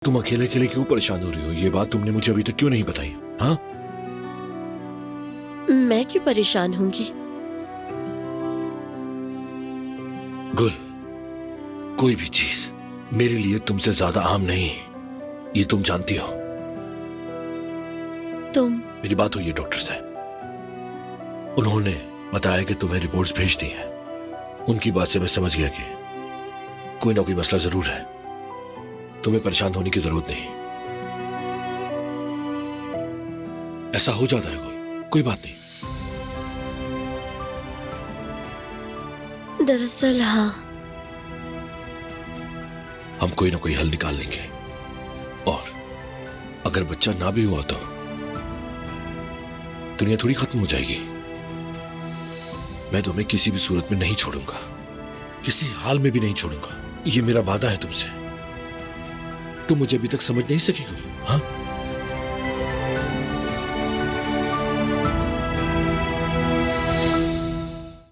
तुम अकेले अकेले क्यों परेशान हो रही हो? ये बात तुमने मुझे अभी तक क्यों नहीं बताई? हाँ, मैं क्यों परेशान होंगी? गुल, कोई भी चीज मेरे लिए तुमसे ज्यादा अहम नहीं, ये तुम जानती हो। तुम मेरी बात हुई है डॉक्टर से, उन्होंने बताया कि तुम्हें रिपोर्ट्स भेज दी हैं। उनकी बात से मैं समझ गया कि कोई ना कोई मसला जरूर है। तुम्हें परेशान होने की जरूरत नहीं, ऐसा हो जाता है गुल, कोई बात नहीं। दरअसल हाँ, हम कोई ना कोई हल निकाल लेंगे, और अगर बच्चा ना भी हुआ तो दुनिया थोड़ी खत्म हो जाएगी। मैं तुम्हें किसी भी सूरत में नहीं छोड़ूंगा, किसी हाल में भी नहीं छोड़ूंगा, ये मेरा वादा है तुमसे। तुम मुझे अभी तक समझ नहीं सकी गुल। हाँ,